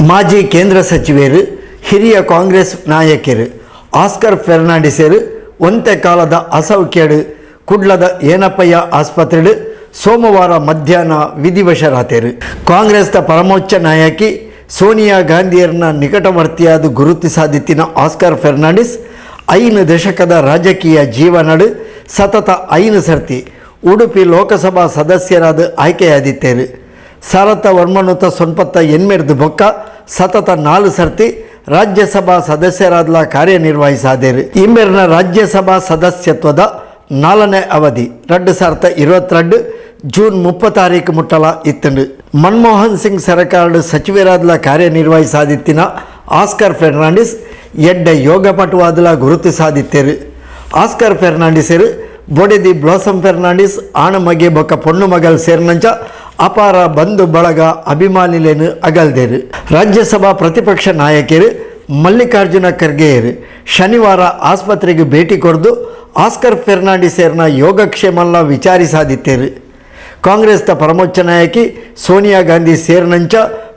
ಮಾಜಿ ಕೇಂದ್ರ ಸಚಿವರು ಹಿರಿಯ ಕಾಂಗ್ರೆಸ್ ನಾಯಕರು ಆಸ್ಕರ್ ಫೆರ್ನಾಂಡಿಸರು ಒಂತೆ ಕಾಲದ ಅಸೌಖ್ಯಡು ಕುಡ್ಲದ ಏನಪ್ಪಯ್ಯ ಆಸ್ಪತ್ರೆಡು ಸೋಮವಾರ ಮಧ್ಯಾಹ್ನ ವಿಧಿವಶರಾದರು. ಕಾಂಗ್ರೆಸ್ನ ಪರಮೋಚ್ಚ ನಾಯಕಿ ಸೋನಿಯಾ ಗಾಂಧಿಯರನ್ನ ನಿಕಟವರ್ತಿಯಾದ ಗುರುತಿಸಾದಿತ್ತಿನ ಆಸ್ಕರ್ ಫೆರ್ನಾಂಡಿಸ್ 5 ದಶಕದ ರಾಜಕೀಯ ಜೀವನಡು ಸತತ 5 ಸರ್ತಿ ಉಡುಪಿ ಲೋಕಸಭಾ ಸದಸ್ಯರಾದ ಆಯ್ಕೆಯಾದಿತ್ತೇರು. ಸಾರಥ ವರ್ಮನುತ ಸೊನ್ಪತ್ತ ಎನ್ಮೆರ್ದು ಬೊಕ್ಕ ಸತತ 4 ಸರ್ತಿ ರಾಜ್ಯಸಭಾ ಸದಸ್ಯರಾದ ಕಾರ್ಯನಿರ್ವಹಿಸಾದೇರು. ಇಮ್ಮೆರ್ನ ರಾಜ್ಯಸಭಾ ಸದಸ್ಯತ್ವದ 4ನೇ ಅವಧಿ 2022 ಜೂನ್ 30 ಮುಟ್ಟಲ ಇತ್ತಂಡು. ಮನಮೋಹನ್ ಸಿಂಗ್ ಸರ್ಕಾರದ ಸಚಿವರಾದ ಕಾರ್ಯನಿರ್ವಹಿಸಾದಿತ್ತಿನ ಆಸ್ಕರ್ ಫೆರ್ನಾಂಡಿಸ್ ಎಡ್ಡ ಯೋಗಪಟುವಾದಲ ಗುರುತಿಸಾದಿತ್ತೇರು. ಆಸ್ಕರ್ ಫೆರ್ನಾಂಡಿಸರು ಬೊಡೆದಿ ಬ್ಲಾಸಮ್ ಫೆರ್ನಾಂಡಿಸ್ ಆಣಮಗೆ ಬೊಕ್ಕ ಪೊಣ್ಣು ಮಗಲ್ ಸೇರ್ನಂಚ ಅಪಾರ ಬಂಧು ಬಳಗ ಅಭಿಮಾನಿಲೇನು ಅಗಲ್ದೇರು. ರಾಜ್ಯಸಭಾ ಪ್ರತಿಪಕ್ಷ ನಾಯಕರು ಮಲ್ಲಿಕಾರ್ಜುನ ಖರ್ಗೆಯರು ಶನಿವಾರ ಆಸ್ಪತ್ರೆಗೆ ಭೇಟಿ ಕೊಡ್ದು ಆಸ್ಕರ್ ಫೆರ್ನಾಂಡಿಸರ್ನ ಯೋಗಕ್ಷೇಮಲ್ಲ ವಿಚಾರಿಸಾದಿತ್ತೇರು. ಕಾಂಗ್ರೆಸ್ನ ಪರಮೋಚ್ಚ ನಾಯಕಿ ಸೋನಿಯಾ ಗಾಂಧಿ ಸೇರ್ನಂಚ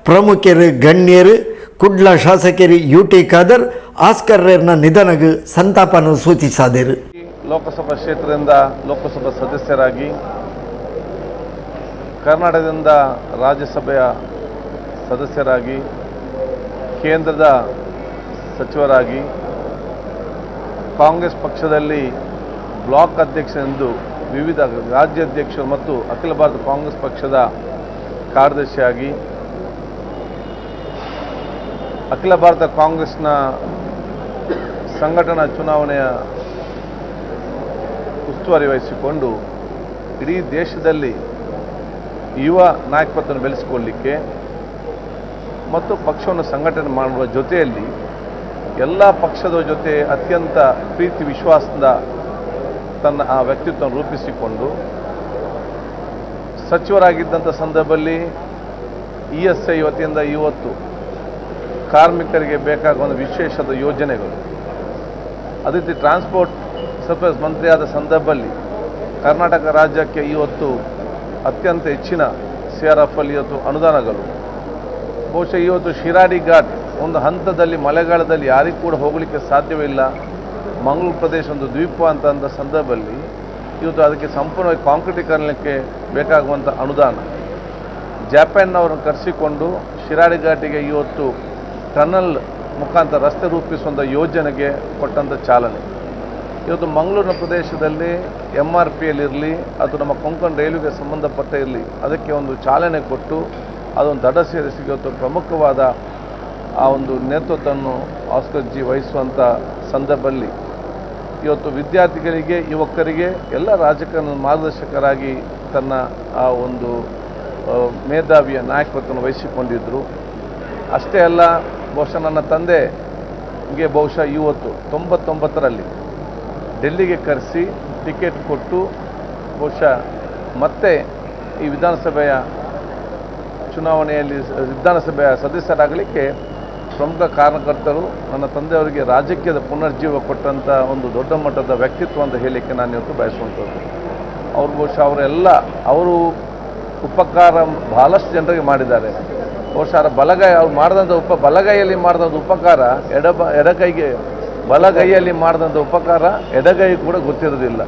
ಪ್ರಮುಖರು ಗಣ್ಯರು ಕುಡ್ಲ ಶಾಸಕರು ಯುಟಿ ಖಾದರ್ ಆಸ್ಕರ್ನ ನಿಧನಗೆ ಸಂತಾಪವನ್ನು ಸೂಚಿಸಿದರು. ಲೋಕಸಭಾ ಕ್ಷೇತ್ರದಿಂದ ಲೋಕಸಭಾ ಸದಸ್ಯರಾಗಿ ಕರ್ನಾಟಕದಿಂದ ರಾಜ್ಯಸಭೆಯ ಸದಸ್ಯರಾಗಿ ಕೇಂದ್ರದ ಸಚಿವರಾಗಿ ಕಾಂಗ್ರೆಸ್ ಪಕ್ಷದಲ್ಲಿ ಬ್ಲಾಕ್ ಅಧ್ಯಕ್ಷರೆಂದು ವಿವಿಧ ರಾಜ್ಯಾಧ್ಯಕ್ಷರು ಮತ್ತು ಅಖಿಲ ಭಾರತ ಕಾಂಗ್ರೆಸ್ ಪಕ್ಷದ ಕಾರ್ಯದರ್ಶಿಯಾಗಿ ಅಖಿಲ ಭಾರತ ಕಾಂಗ್ರೆಸ್ನ ಸಂಘಟನಾ ಚುನಾವಣೆಯ ಉಸ್ತುವಾರಿ ವಹಿಸಿಕೊಂಡು ಇಡೀ ದೇಶದಲ್ಲಿ ಯುವ ನಾಯಕತ್ವವನ್ನು ಬೆಳೆಸಿಕೊಳ್ಳಲಿಕ್ಕೆ ಮತ್ತು ಪಕ್ಷವನ್ನು ಸಂಘಟನೆ ಮಾಡುವ ಜೊತೆಯಲ್ಲಿ ಎಲ್ಲ ಪಕ್ಷದ ಜೊತೆ ಅತ್ಯಂತ ಪ್ರೀತಿ ವಿಶ್ವಾಸದಿಂದ ತನ್ನ ಆ ವ್ಯಕ್ತಿತ್ವವನ್ನು ರೂಪಿಸಿಕೊಂಡು ಸಚಿವರಾಗಿದ್ದಂಥ ಸಂದರ್ಭದಲ್ಲಿ ESI ವತಿಯಿಂದ ಇವತ್ತು ಕಾರ್ಮಿಕರಿಗೆ ಬೇಕಾಗುವ ವಿಶೇಷದ ಯೋಜನೆಗಳು, ಅದೇ ರೀತಿ ಟ್ರಾನ್ಸ್ಪೋರ್ಟ್ ಸರ್ವಿಸ್ ಮಂತ್ರಿಯಾದ ಸಂದರ್ಭದಲ್ಲಿ ಕರ್ನಾಟಕ ರಾಜ್ಯಕ್ಕೆ ಇವತ್ತು ಅತ್ಯಂತ ಹೆಚ್ಚಿನ CRF ಅಲ್ಲಿ ಇವತ್ತು ಅನುದಾನಗಳು, ಬಹುಶಃ ಇವತ್ತು ಶಿರಾಡಿ ಘಾಟ್ ಒಂದು ಹಂತದಲ್ಲಿ ಮಳೆಗಾಲದಲ್ಲಿ ಯಾರಿಗೂ ಕೂಡ ಹೋಗಲಿಕ್ಕೆ ಸಾಧ್ಯವಿಲ್ಲ, ಮಂಗಳೂರು ಪ್ರದೇಶ ಒಂದು ದ್ವೀಪ ಅಂತ ಸಂದರ್ಭದಲ್ಲಿ ಇವತ್ತು ಅದಕ್ಕೆ ಸಂಪೂರ್ಣವಾಗಿ ಕಾಂಕ್ರೀಟೀಕರಣಕ್ಕೆ ಬೇಕಾಗುವಂಥ ಅನುದಾನ, ಜಪಾನ್ನವರನ್ನು ಕರೆಸಿಕೊಂಡು ಶಿರಾಡಿ ಘಾಟಿಗೆ ಇವತ್ತು ಟನಲ್ ಮುಖಾಂತರ ರಸ್ತೆ ರೂಪಿಸುವಂಥ ಯೋಜನೆಗೆ ಕೊಟ್ಟಂಥ ಚಾಲನೆ, ಇವತ್ತು ಮಂಗಳೂರಿನ ಪ್ರದೇಶದಲ್ಲಿ MRPಯಲ್ಲಿರಲಿ ಅಥವಾ ನಮ್ಮ ಕೊಂಕಣ ರೈಲ್ವೆಗೆ ಸಂಬಂಧಪಟ್ಟ ಇರಲಿ ಅದಕ್ಕೆ ಒಂದು ಚಾಲನೆ ಕೊಟ್ಟು ಅದೊಂದು ದಡ ಸೇರಿಸಿ ಇವತ್ತು ಪ್ರಮುಖವಾದ ಆ ಒಂದು ನೇತೃತ್ವವನ್ನು ಆಸ್ಕರ್ ಜಿ ವಹಿಸುವಂಥ ಸಂದರ್ಭದಲ್ಲಿ ಇವತ್ತು ವಿದ್ಯಾರ್ಥಿಗಳಿಗೆ ಯುವಕರಿಗೆ ಎಲ್ಲ ರಾಜಕಾರಣ ಮಾರ್ಗದರ್ಶಕರಾಗಿ ತನ್ನ ಆ ಒಂದು ಮೇಧಾವಿಯ ನಾಯಕತ್ವವನ್ನು ವಹಿಸಿಕೊಂಡಿದ್ದರು. ಅಷ್ಟೇ ಅಲ್ಲ, ಬಹುಶಃ ನನ್ನ ತಂದೆಗೆ ಬಹುಶಃ ಇವತ್ತು 99ರಲ್ಲಿ ಡೆಲ್ಲಿಗೆ ಕರೆಸಿ ಟಿಕೆಟ್ ಕೊಟ್ಟು ಬಹುಶಃ ಮತ್ತೆ ಈ ವಿಧಾನಸಭೆಯ ಚುನಾವಣೆಯಲ್ಲಿ ವಿಧಾನಸಭೆಯ ಸದಸ್ಯರಾಗಲಿಕ್ಕೆ ಪ್ರಮುಖ ಕಾರಣಕರ್ತರು ನನ್ನ ತಂದೆಯವರಿಗೆ ರಾಜಕೀಯದ ಪುನರ್ಜೀವ ಕೊಟ್ಟಂಥ ಒಂದು ದೊಡ್ಡ ಮಟ್ಟದ ವ್ಯಕ್ತಿತ್ವ ಅಂತ ಹೇಳಲಿಕ್ಕೆ ನಾನು ಇವತ್ತು ಬಯಸುವಂಥದ್ದು. ಅವರು ಬಹುಶಃ ಅವರು ಉಪಕಾರ ಬಹಳಷ್ಟು ಜನರಿಗೆ ಮಾಡಿದ್ದಾರೆ. ಬಹುಶಃ ಅವ್ರು ಮಾಡಿದಂಥ ಬಲಗೈಯಲ್ಲಿ ಮಾಡಿದಂಥ ಉಪಕಾರ ಬಲಗೈಯಲ್ಲಿ ಮಾಡಿದಂಥ ಉಪಕಾರ ಎಡಗೈ ಕೂಡ ಗೊತ್ತಿರೋದಿಲ್ಲ.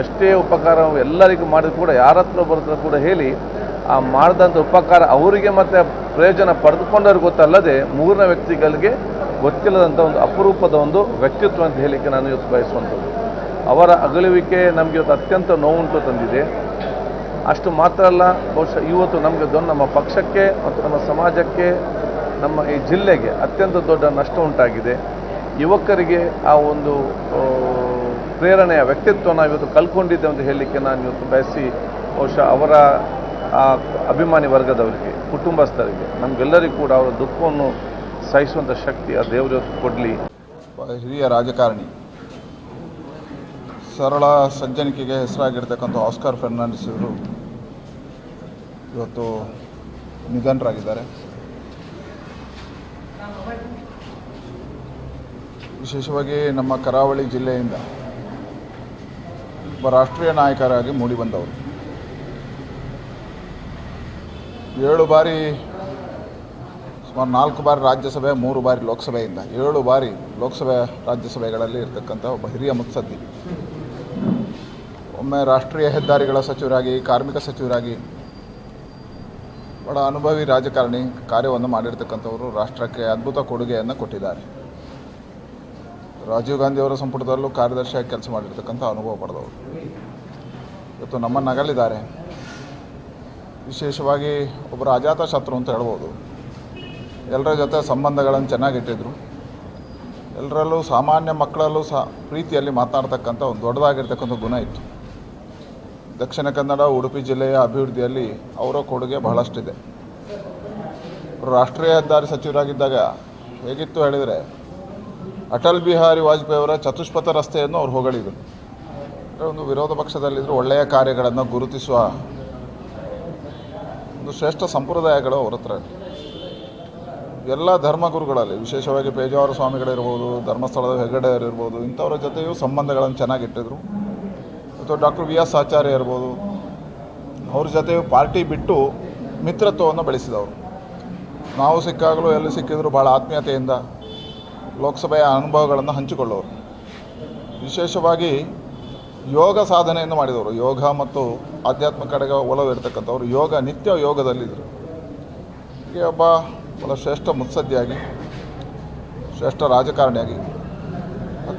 ಎಷ್ಟೇ ಉಪಕಾರ ಎಲ್ಲರಿಗೂ ಮಾಡಿದ್ರು ಕೂಡ ಯಾರ ಹತ್ರ ಬರೋದ್ರ ಕೂಡ ಹೇಳಿ ಆ ಮಾಡಿದಂಥ ಉಪಕಾರ ಅವರಿಗೆ ಮತ್ತು ಪ್ರಯೋಜನ ಪಡೆದುಕೊಂಡವ್ರಿಗೆ ಗೊತ್ತಲ್ಲದೆ ಮೂರನೇ ವ್ಯಕ್ತಿಗಳಿಗೆ ಗೊತ್ತಿಲ್ಲದಂಥ ಒಂದು ಅಪರೂಪದ ಒಂದು ವ್ಯಕ್ತಿತ್ವ ಅಂತ ಹೇಳಲಿಕ್ಕೆ ನಾನು ಇವತ್ತು ಬಯಸುವಂಥದ್ದು. ಅವರ ಅಗಲುವಿಕೆ ನಮಗೆ ಇವತ್ತು ಅತ್ಯಂತ ನೋವುಂಟು ತಂದಿದೆ. ಅಷ್ಟು ಮಾತ್ರ ಅಲ್ಲ, ಬಹುಶಃ ಇವತ್ತು ನಮಗೆ ನಮ್ಮ ಪಕ್ಷಕ್ಕೆ ಮತ್ತು ನಮ್ಮ ಸಮಾಜಕ್ಕೆ ನಮ್ಮ ಈ ಜಿಲ್ಲೆಗೆ ಅತ್ಯಂತ ದೊಡ್ಡ ನಷ್ಟ ಉಂಟಾಗಿದೆ. ಯುವಕರಿಗೆ ಆ ಒಂದು ಪ್ರೇರಣೆಯ ವ್ಯಕ್ತಿತ್ವ ನಾವು ಇವತ್ತು ಕಲ್ಕೊಂಡಿದ್ದೇವೆ ಅಂತ ಹೇಳಲಿಕ್ಕೆ ನಾನು ಇವತ್ತು ಬಯಸಿ ಬಹುಶಃ ಅವರ ಆ ಅಭಿಮಾನಿ ವರ್ಗದವರಿಗೆ, ಕುಟುಂಬಸ್ಥರಿಗೆ, ನಮಗೆಲ್ಲರಿಗೂ ಕೂಡ ಅವರ ದುಃಖವನ್ನು ಸಹಿಸುವಂಥ ಶಕ್ತಿ ಆ ದೇವರು ಕೊಡಲಿ. ಹಿರಿಯ ರಾಜಕಾರಣಿ, ಸರಳ ಸಜ್ಜನಿಕೆಗೆ ಹೆಸರಾಗಿರ್ತಕ್ಕಂಥ ಆಸ್ಕರ್ ಫೆರ್ನಾಂಡಿಸ್ ಅವರು ಇವತ್ತು ನಿಧನರಾಗಿದ್ದಾರೆ. ವಿಶೇಷವಾಗಿ ನಮ್ಮ ಕರಾವಳಿ ಜಿಲ್ಲೆಯಿಂದ ಒಬ್ಬ ರಾಷ್ಟ್ರೀಯ ನಾಯಕರಾಗಿ ಮೂಡಿಬಂದವರು. 7 ಬಾರಿ ಸುಮಾರು 4 ಬಾರಿ ರಾಜ್ಯಸಭೆ, 3 ಬಾರಿ ಲೋಕಸಭೆಯಿಂದ 7 ಬಾರಿ ಲೋಕಸಭೆ ರಾಜ್ಯಸಭೆಗಳಲ್ಲಿ ಇರ್ತಕ್ಕಂಥ ಒಬ್ಬ ಹಿರಿಯ ಮುತ್ಸದ್ದಿ. ಒಮ್ಮೆ ರಾಷ್ಟ್ರೀಯ ಹೆದ್ದಾರಿಗಳ ಸಚಿವರಾಗಿ, ಕಾರ್ಮಿಕ ಸಚಿವರಾಗಿ ಬಹಳ ಅನುಭವಿ ರಾಜಕಾರಣಿ ಕಾರ್ಯವನ್ನು ಮಾಡಿರ್ತಕ್ಕಂಥವರು. ರಾಷ್ಟ್ರಕ್ಕೆ ಅದ್ಭುತ ಕೊಡುಗೆಯನ್ನು ಕೊಟ್ಟಿದ್ದಾರೆ. ರಾಜೀವ್ ಗಾಂಧಿಯವರ ಸಂಪುಟದಲ್ಲೂ ಕಾರ್ಯದರ್ಶಿಯಾಗಿ ಕೆಲಸ ಮಾಡಿರ್ತಕ್ಕಂಥ ಅನುಭವ ಪಡೆದವರು. ಇವತ್ತು ನಮ್ಮನ್ನು ಅಗಲಿದ್ದಾರೆ. ವಿಶೇಷವಾಗಿ ಒಬ್ಬರು ಅಜಾತ ಶತ್ರು ಅಂತ ಹೇಳ್ಬೋದು. ಎಲ್ಲರ ಜೊತೆ ಸಂಬಂಧಗಳನ್ನು ಚೆನ್ನಾಗಿಟ್ಟಿದ್ರು. ಎಲ್ಲರಲ್ಲೂ, ಸಾಮಾನ್ಯ ಮಕ್ಕಳಲ್ಲೂ ಸಹ ಪ್ರೀತಿಯಲ್ಲಿ ಮಾತನಾಡ್ತಕ್ಕಂಥ ಒಂದು ದೊಡ್ಡದಾಗಿರ್ತಕ್ಕಂಥ ಗುಣ ಇತ್ತು. ದಕ್ಷಿಣ ಕನ್ನಡ, ಉಡುಪಿ ಜಿಲ್ಲೆಯ ಅಭಿವೃದ್ಧಿಯಲ್ಲಿ ಅವರ ಕೊಡುಗೆ ಬಹಳಷ್ಟಿದೆ. ರಾಷ್ಟ್ರೀಯ ಹೆದ್ದಾರಿ ಸಚಿವರಾಗಿದ್ದಾಗ ಹೇಗಿತ್ತು ಹೇಳಿದರೆ, ಅಟಲ್ ಬಿಹಾರಿ ವಾಜಪೇಯಿ ಅವರ ಚತುಷ್ಪಥ ರಸ್ತೆಯನ್ನು ಅವ್ರು ಹೊಗಳಿದರು. ಒಂದು ವಿರೋಧ ಪಕ್ಷದಲ್ಲಿದ್ದರೂ ಒಳ್ಳೆಯ ಕಾರ್ಯಗಳನ್ನು ಗುರುತಿಸುವ ಒಂದು ಶ್ರೇಷ್ಠ ಸಂಪ್ರದಾಯಗಳು ಅವ್ರ ಹತ್ರ. ಎಲ್ಲ ಧರ್ಮಗುರುಗಳಲ್ಲಿ, ವಿಶೇಷವಾಗಿ ಪೇಜಾವರ ಸ್ವಾಮಿಗಳಿರ್ಬೋದು, ಧರ್ಮಸ್ಥಳದ ಹೆಗ್ಗಡೆಯವರಿರ್ಬೋದು, ಇಂಥವ್ರ ಜೊತೆಯೂ ಸಂಬಂಧಗಳನ್ನು ಚೆನ್ನಾಗಿಟ್ಟಿದ್ರು. ಮತ್ತು ಡಾಕ್ಟರ್ ವಿ ಎಸ್ ಆಚಾರ್ಯ ಇರ್ಬೋದು, ಅವ್ರ ಜೊತೆಯೂ ಪಾರ್ಟಿ ಬಿಟ್ಟು ಮಿತ್ರತ್ವವನ್ನು ಬೆಳೆಸಿದವರು. ನಾವು ಸಿಕ್ಕಾಗಲೂ ಎಲ್ಲಿ ಸಿಕ್ಕಿದ್ರು ಭಾಳ ಆತ್ಮೀಯತೆಯಿಂದ ಲೋಕಸಭೆಯ ಅನುಭವಗಳನ್ನು ಹಂಚಿಕೊಳ್ಳೋರು. ವಿಶೇಷವಾಗಿ ಯೋಗ ಸಾಧನೆಯನ್ನು ಮಾಡಿದವರು. ಯೋಗ ಮತ್ತು ಆಧ್ಯಾತ್ಮ ಕಡೆಗೆ ಒಲವು ಇರತಕ್ಕಂಥವ್ರು. ನಿತ್ಯ ಯೋಗದಲ್ಲಿದ್ದರು. ಹೀಗೆ ಒಬ್ಬ ಶ್ರೇಷ್ಠ ಮುತ್ಸದ್ದಿಯಾಗಿ, ಶ್ರೇಷ್ಠ ರಾಜಕಾರಣಿಯಾಗಿ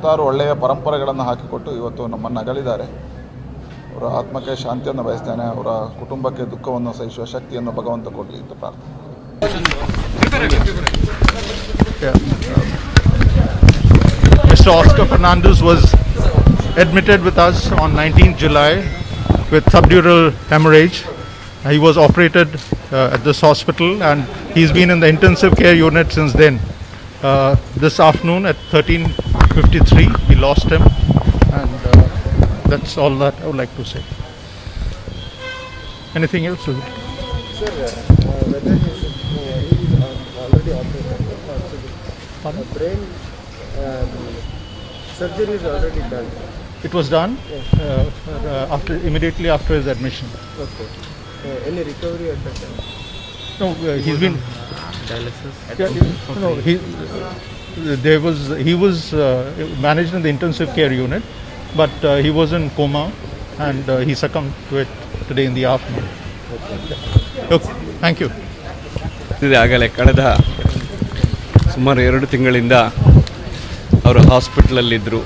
10 ಒಳ್ಳೆಯ ಪರಂಪರೆಗಳನ್ನು ಹಾಕಿಕೊಟ್ಟು ಇವತ್ತು ನಮ್ಮನ್ನು ಅಗಲಿದ್ದಾರೆ. ಅವರ ಆತ್ಮಕ್ಕೆ ಶಾಂತಿಯನ್ನು ಬಯಸ್ತೇನೆ. ಅವರ ಕುಟುಂಬಕ್ಕೆ ದುಃಖವನ್ನು ಸಹಿಸುವ ಶಕ್ತಿಯನ್ನು ಭಗವಂತ ಕೊಡಲಿ ಅಂತ ಪ್ರಾರ್ಥನೆ. Mr. Oscar Fernandez was admitted with us on 19th July with subdural hemorrhage. He was operated at this hospital and he's been in the intensive care unit since then. This afternoon at 13:53 we lost him, and that's all that I would like to say. Anything else? Sir, whether he is already operated or brain surgery is already done. It was done immediately after his admission. Okay. Any recovery at that time? No, he's been Dialysis? no, he was managed in the intensive care unit, but he was in coma and he succumbed to it today in the afternoon. Okay, thank you. ಆಗಲೇ ಕಳೆದ ಸುಮಾರು 2 ತಿಂಗಳಿಂದ ಅವರು ಹಾಸ್ಪಿಟಲಲ್ಲಿದ್ದರು.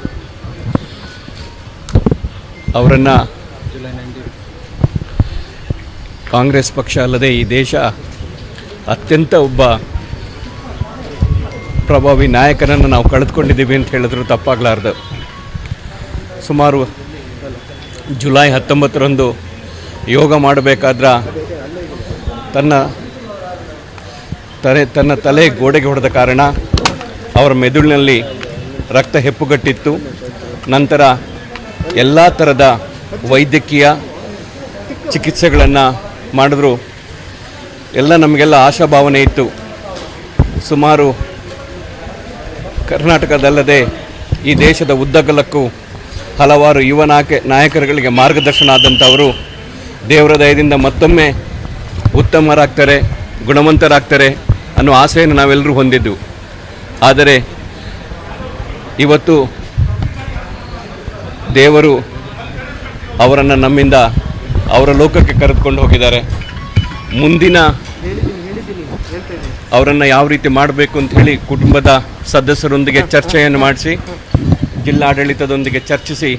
ಅವರನ್ನು ಕಾಂಗ್ರೆಸ್ ಪಕ್ಷ ಅಲ್ಲದೆ ಈ ದೇಶ ಅತ್ಯಂತ ಒಬ್ಬ ಪ್ರಭಾವಿ ನಾಯಕನನ್ನು ನಾವು ಕಳೆದುಕೊಂಡಿದ್ದೀವಿ ಅಂತ ಹೇಳಿದ್ರು ತಪ್ಪಾಗಲಾರ್ದು. ಸುಮಾರು ಜುಲೈ 19ರಂದು ಯೋಗ ಮಾಡಬೇಕಾದ್ರೆ ತನ್ನ ತಲೆ ಗೋಡೆಗೆ ಹೊಡೆದ ಕಾರಣ ಅವರ ಮೆದುಳಿನಲ್ಲಿ ರಕ್ತ ಹೆಪ್ಪುಗಟ್ಟಿತ್ತು. ನಂತರ ಎಲ್ಲ ಥರದ ವೈದ್ಯಕೀಯ ಚಿಕಿತ್ಸೆಗಳನ್ನು ಮಾಡಿದ್ರು. ನಮಗೆಲ್ಲ ಆಶಾಭಾವನೆ ಇತ್ತು. ಸುಮಾರು ಕರ್ನಾಟಕದಲ್ಲದೆ ಈ ದೇಶದ ಉದ್ದಗಲಕ್ಕೂ ಹಲವಾರು ಯುವ ನಾಯಕರುಗಳಿಗೆ ಮಾರ್ಗದರ್ಶನ ಆದಂಥವರು ದೇವರ ದಯದಿಂದ ಮತ್ತೊಮ್ಮೆ ಉತ್ತಮರಾಗ್ತಾರೆ, ಗುಣವಂತರಾಗ್ತಾರೆ ಅನ್ನೋ ಆಸೆಯನ್ನು ನಾವೆಲ್ಲರೂ ಹೊಂದಿದ್ದು. ಆದರೆ ಇವತ್ತು ದೇವರು ಅವರನ್ನು ನಮ್ಮಿಂದ ಅವರ ಲೋಕಕ್ಕೆ ಕರೆದುಕೊಂಡು ಹೋಗಿದ್ದಾರೆ. ಮುಂದಿನ ಅವರನ್ನು ಯಾವ ರೀತಿ ಮಾಡಬೇಕು ಅಂತ ಹೇಳಿ ಕುಟುಂಬದ ಸದಸ್ಯರೊಂದಿಗೆ ಚರ್ಚೆಯನ್ನು ಮಾಡಿಸಿ, ಜಿಲ್ಲಾಡಳಿತದೊಂದಿಗೆ ಚರ್ಚಿಸಿ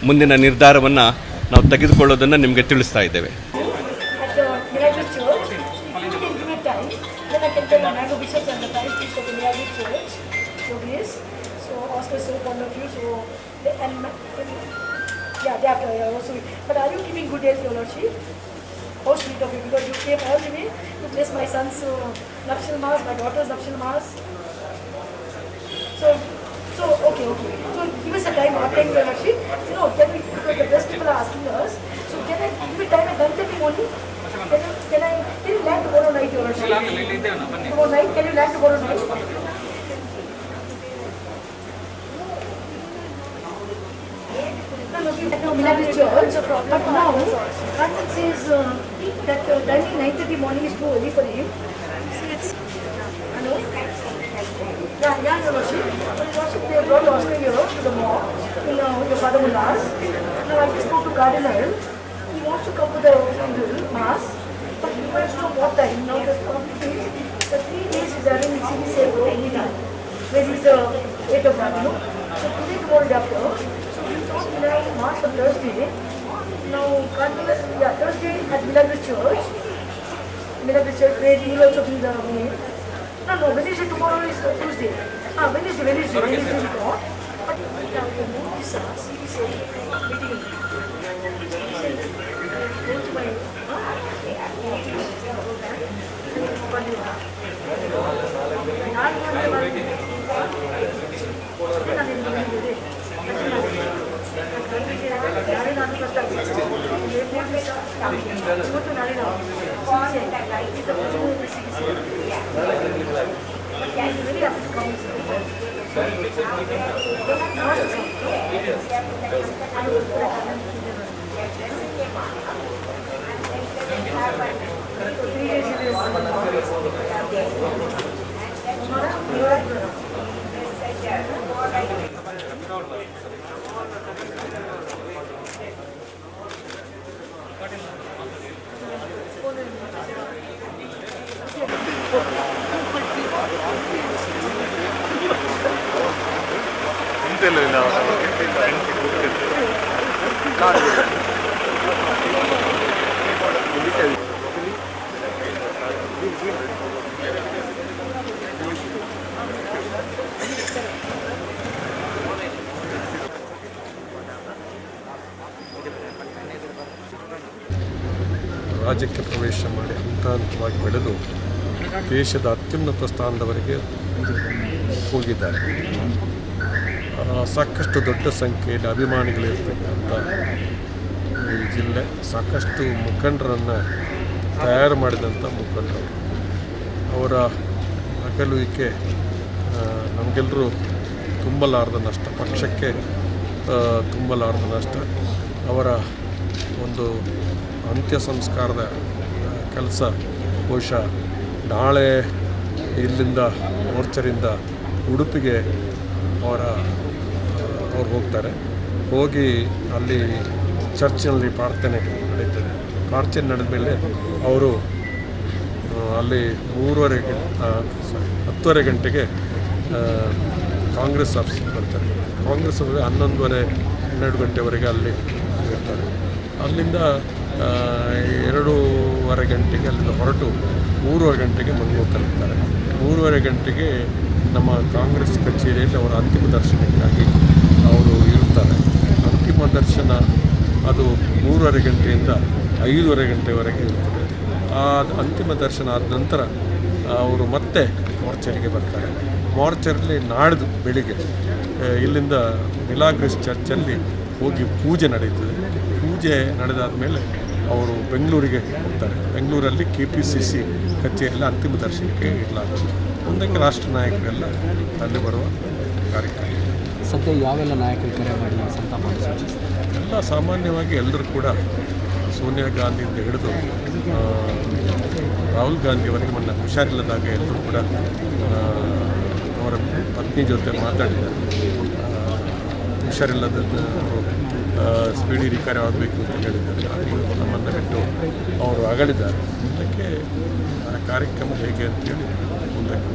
ಮುಂದಿನ ನಿರ್ಧಾರವನ್ನು ನಾವು ತೆಗೆದುಕೊಳ್ಳೋದನ್ನು ನಿಮಗೆ ತಿಳಿಸ್ತಾ ಇದ್ದೇವೆ. But are you keeping good health, Your Lordship? How sweet of you, because you came all the way to bless my son's nuptial mass, my daughter's nuptial mass. So okay. So give us a time, what time, Your Lordship? Can we, because the best people are asking us, so can I give me time at 9:30 only? Can you land tomorrow night, Your Lordship? Tomorrow night, can you land tomorrow night? Milagros Church, but now Carmen says that timing 9:30 morning is too early for him. See, it's Yeah, Your Worship. Your Worship, they brought Oscar here to the mall in your Father Mullas. Now I just spoke to Cardinal. He wants to come to the mass, but he wants to know what time. Now the 3 days is having CBC meeting. Where is the 8 of that, you know? So today, tomorrow, day after. So we thought we'll have mass on Thursday. Now Cardinal, yeah, Thursday at Milagros Church. Milagros Church, where he will also be the main. No, Wednesday, tomorrow is Tuesday. Wednesday we got. But we have to move this CBC meeting. Go to my ರಾಜ್ಯಕ್ಕೆ ಪ್ರವೇಶ ಮಾಡಿ ಹಂತ ಹಂತವಾಗಿ ಬೆಳೆದು ದೇಶದ ಅತ್ಯುನ್ನತ ಸ್ಥಾನದವರೆಗೆ ಹೋಗಿದ್ದಾರೆ. ಸಾಕಷ್ಟು ದೊಡ್ಡ ಸಂಖ್ಯೆಯಲ್ಲಿ ಅಭಿಮಾನಿಗಳಿರ್ತಕ್ಕಂಥ ಈ ಜಿಲ್ಲೆ, ಸಾಕಷ್ಟು ಮುಖಂಡರನ್ನು ತಯಾರು ಮಾಡಿದಂಥ ಮುಖಂಡರು. ಅವರ ಅಗಲುವಿಕೆ ನಮಗೆಲ್ಲರೂ ತುಂಬಲಾರದ ನಷ್ಟ, ಪಕ್ಷಕ್ಕೆ ತುಂಬಲಾರದ ನಷ್ಟ. ಅವರ ಒಂದು ಅಂತ್ಯ ಸಂಸ್ಕಾರದ ಕೆಲಸ ಬಹುಶಃ ನಾಳೆ ಇಲ್ಲಿಂದ ಮೋರ್ಚರಿಂದ ಉಡುಪಿಗೆ ಅವ್ರು ಹೋಗ್ತಾರೆ. ಹೋಗಿ ಅಲ್ಲಿ ಚರ್ಚಿನಲ್ಲಿ ಪ್ರಾರ್ಥನೆ ನಡೀತದೆ. ಪ್ರಾರ್ಥನೆ ನಡೆದ ಮೇಲೆ ಅವರು ಅಲ್ಲಿ 10:30 ಗಂಟೆಗೆ ಕಾಂಗ್ರೆಸ್ ಆಫೀಸಿಗೆ ಬರ್ತಾರೆ. ಕಾಂಗ್ರೆಸ್ ಅವರಿಗೆ 11:30-12 ಗಂಟೆವರೆಗೆ ಅಲ್ಲಿ ಇರ್ತಾರೆ. ಅಲ್ಲಿಂದ 2:30 ಗಂಟೆಗೆ ಅಲ್ಲಿಂದ ಹೊರಟು 3:30 ಗಂಟೆಗೆ ಮಂಗಳೂರು ತಲುಪ್ತಾರೆ. 3:30 ಗಂಟೆಗೆ ನಮ್ಮ ಕಾಂಗ್ರೆಸ್ ಕಚೇರಿಯಲ್ಲಿ ಅವರ ಅಂತಿಮ ದರ್ಶನಕ್ಕಾಗಿ ಅವರು ಇರ್ತಾರೆ. ಅಂತಿಮ ದರ್ಶನ ಅದು 3:30 ಗಂಟೆಯಿಂದ 5:30 ಗಂಟೆವರೆಗೆ ಇರ್ತದೆ. ಆ ಅಂತಿಮ ದರ್ಶನ ಆದ ನಂತರ ಅವರು ಮತ್ತೆ ಮಾರ್ಚರಿಗೆ ಬರ್ತಾರೆ. ಮಾರ್ಚರಲ್ಲಿ ನಾಡ್ದು ಬೆಳಿಗ್ಗೆ ಇಲ್ಲಿಂದ ಮಿಲಾಗ್ರಿಸ್ ಚರ್ಚಲ್ಲಿ ಹೋಗಿ ಪೂಜೆ ನಡೀತದೆ. ಪೂಜೆ ನಡೆದಾದ ಮೇಲೆ ಅವರು ಬೆಂಗಳೂರಿಗೆ ಹೋಗ್ತಾರೆ. ಬೆಂಗಳೂರಲ್ಲಿ KPCC ಕಚೇರಿಯಲ್ಲಿ ಅಂತಿಮ ದರ್ಶನಕ್ಕೆ ಇರಲಾಗುತ್ತೆ. ಮುಂದಕ್ಕೆ ರಾಷ್ಟ್ರ ನಾಯಕರೆಲ್ಲ ಅಲ್ಲಿ ಬರುವ ಕಾರ್ಯಕ್ರಮ. ಸದ್ಯ ಯಾವೆಲ್ಲ ನಾಯಕರು ಕರೆ ಮಾಡಿ ಸಂತಾಪ ಎಲ್ಲ ಸಾಮಾನ್ಯವಾಗಿ ಎಲ್ಲರೂ ಕೂಡ ಸೋನಿಯಾ ಗಾಂಧಿಯಿಂದ ಹಿಡಿದು ರಾಹುಲ್ ಗಾಂಧಿಯವರೆಗೆ ಮೊನ್ನೆ ಹುಷಾರಿಲ್ಲದಾಗ ಎಲ್ಲರೂ ಕೂಡ ಅವರ ಪತ್ನಿ ಜೊತೆ ಮಾತಾಡಿದ್ದಾರೆ. ಹುಷಾರಿಲ್ಲದದ್ದು ಸ್ಪೀಡಿ ರಿಕವರಿ ಆಗಬೇಕು ಅಂತ ಹೇಳಿದ್ದಾರೆ. ಅದು ನಮ್ಮನ್ನು ಬಿಟ್ಟು ಅವರು ಅಗಲಿದ್ದಾರೆ. ಮುಂದಕ್ಕೆ ಆ ಕಾರ್ಯಕ್ರಮ ಹೇಗೆ ಅಂತೇಳಿ ಮುಂದಕ್ಕೆ